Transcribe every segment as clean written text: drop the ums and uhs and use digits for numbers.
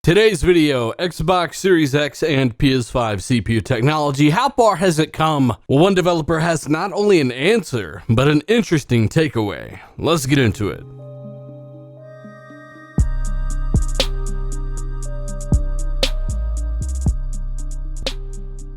Today's video, Xbox Series X and PS5 CPU technology, how far has it come? Well, one developer has not only an answer, but an interesting takeaway. Let's get into it.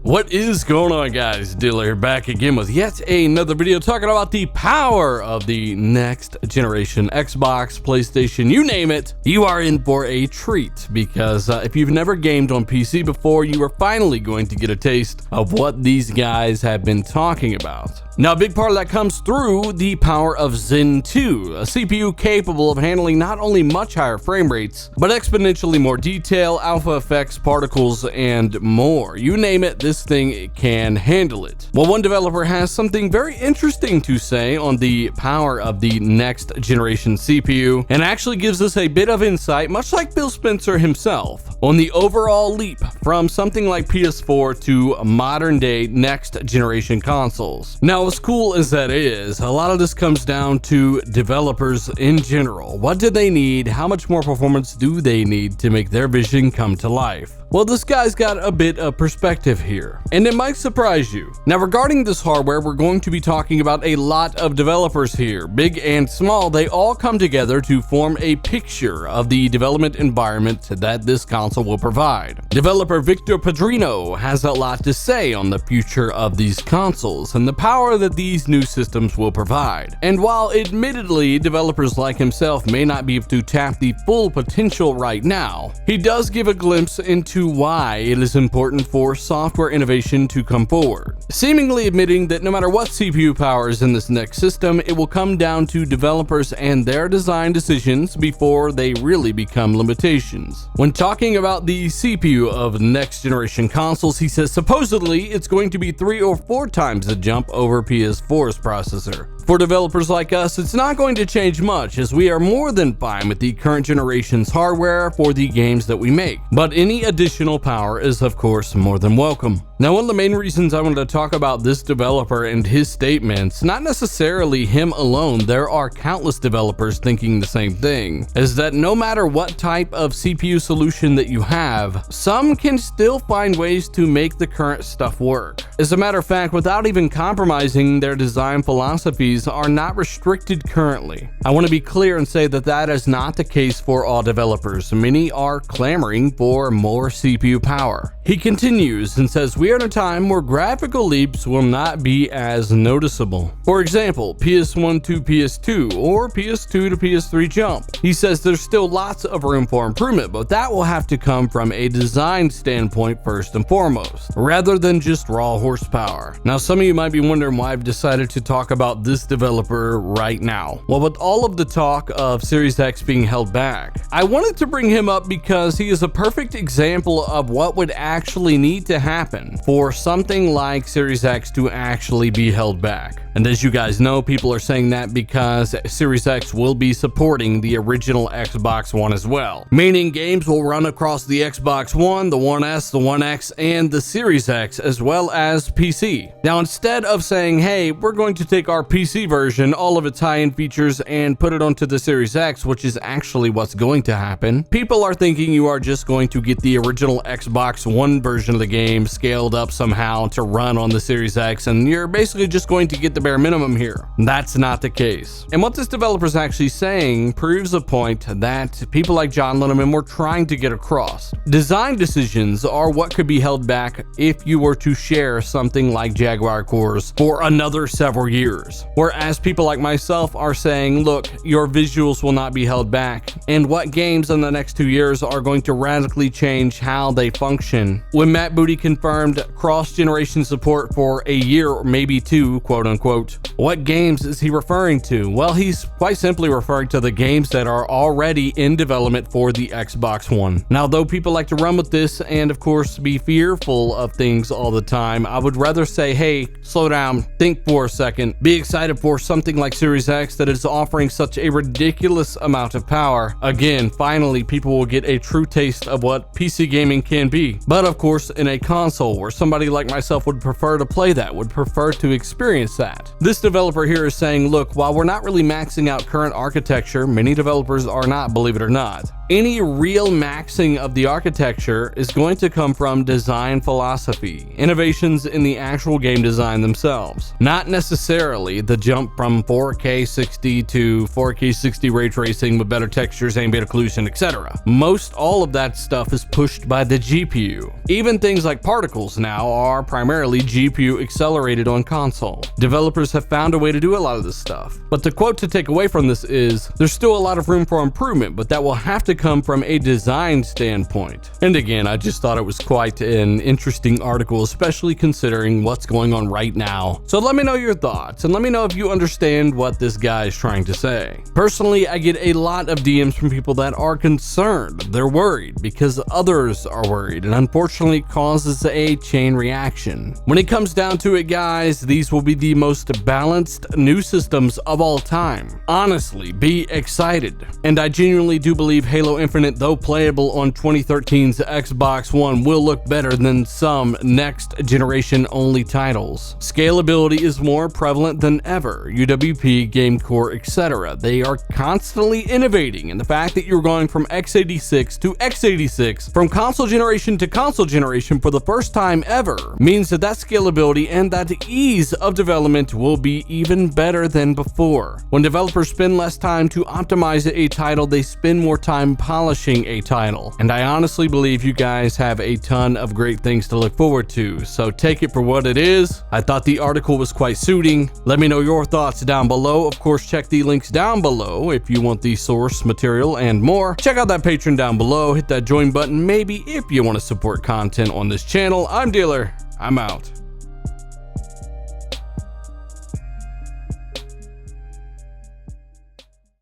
What is going on, guys? Dilla here, back again with yet another video talking about the power of the next generation Xbox, PlayStation, you name it. You are in for a treat because if you've never gamed on PC before, you are finally going to get a taste of what these guys have been talking about. Now, a big part of that comes through the power of Zen 2, a CPU capable of handling not only much higher frame rates, but exponentially more detail, alpha effects, particles, and more. You name it, this thing can handle it. Well, one developer has something very interesting to say on the power of the next generation CPU, and actually gives us a bit of insight, much like Phil Spencer himself, on the overall leap from something like PS4 to modern day next generation consoles. Now, as cool as that is, a lot of this comes down to developers in general. What do they need? How much more performance do they need to make their vision come to life? Well, this guy's got a bit of perspective here, and it might surprise you. Now, regarding this hardware, we're going to be talking about a lot of developers here. Big and small, they all come together to form a picture of the development environment that this console will provide. Developer Victor Padrino has a lot to say on the future of these consoles and the power that these new systems will provide. And while admittedly, developers like himself may not be able to tap the full potential right now, he does give a glimpse into why it is important for software innovation to come forward, seemingly admitting that no matter what CPU power is in this next system, it will come down to developers and their design decisions before they really become limitations. When talking about the CPU of next generation consoles, he says supposedly it's going to be 3 or 4 times the jump over PS4's processor. For developers like us, it's not going to change much, as we are more than fine with the current generation's hardware for the games that we make, but any additional power is of course more than welcome. Now, one of the main reasons I wanted to talk about this developer and his statements, not necessarily him alone, there are countless developers thinking the same thing, is that no matter what type of CPU solution that you have, some can still find ways to make the current stuff work. As a matter of fact, without even compromising their design philosophies, are not restricted currently. I want to be clear and say that that is not the case for all developers. Many are clamoring for more CPU power. He continues and says, we are in a time where graphical leaps will not be as noticeable. For example, PS1 to PS2 or PS2 to PS3 jump. He says there's still lots of room for improvement, but that will have to come from a design standpoint first and foremost, rather than just raw horsepower. Now, some of you might be wondering why I've decided to talk about this developer right now. Well, with all of the talk of Series X being held back, I wanted to bring him up because he is a perfect example of what would actually need to happen for something like Series X to actually be held back. And as you guys know, people are saying that because Series X will be supporting the original Xbox One as well, meaning games will run across the Xbox One, the One S, the One X, and the Series X, as well as PC. Now, instead of saying, hey, we're going to take our PC version, all of its high-end features, and put it onto the Series X, which is actually what's going to happen, people are thinking you are just going to get the original Xbox One version of the game scaled up somehow to run on the Series X, and you're basically just going to get the bare minimum here. That's not the case. And what this developer is actually saying proves a point that people like John Linneman were trying to get across. Design decisions are what could be held back if you were to share something like Jaguar cores for another several years. Whereas people like myself are saying, look, your visuals will not be held back, and what games in the next 2 years are going to radically change how they function. When Matt Booty confirmed cross-generation support for a year or maybe 2, quote unquote, what games is he referring to? Well, he's quite simply referring to the games that are already in development for the Xbox One. Now, though people like to run with this and of course be fearful of things all the time, I would rather say, hey, slow down, think for a second, be excited for something like Series X that is offering such a ridiculous amount of power. Again, finally, people will get a true taste of what PC gaming can be. But of course, in a console where somebody like myself would prefer to play that, would prefer to experience that. This developer here is saying, look, while we're not really maxing out current architecture, many developers are not, believe it or not, Any real maxing of the architecture is going to come from design philosophy, innovations in the actual game design themselves, not necessarily the jump from 4K 60 to 4K 60 ray tracing with better textures, ambient occlusion, etc. Most all of that stuff is pushed by the GPU. Even things like particles now are primarily GPU accelerated on console. Developers have found a way to do a lot of this stuff. But the quote to take away from this is, there's still a lot of room for improvement, but that will have to come from a design standpoint. And again, I just thought it was quite an interesting article, especially considering what's going on right now. So let me know your thoughts, and let me know if you understand what this guy is trying to say. Personally, I get a lot of DMs from people that are concerned. They're worried because others are worried, and unfortunately causes a chain reaction. When it comes down to it, guys, these will be the most balanced new systems of all time. Honestly, be excited. And I genuinely do believe Halo Infinite, though playable on 2013's Xbox One, will look better than some next generation only titles. Scalability is more prevalent than ever. UWP, GameCore, etc. They are constantly innovating, and the fact that you're going from x86 to x86 from console generation to console generation for the first time ever means that scalability and that ease of development will be even better than before. When developers spend less time to optimize a title, they spend more time polishing a title. And I honestly believe you guys have a ton of great things to look forward to, so take it for what it is. I thought the article was quite suiting. Let me know your thoughts down below. Of course, check the links down below if you want the source material and more. Check out that Patreon down below. Hit that join button maybe if you want to support content on this channel. I'm Dealer. I'm out.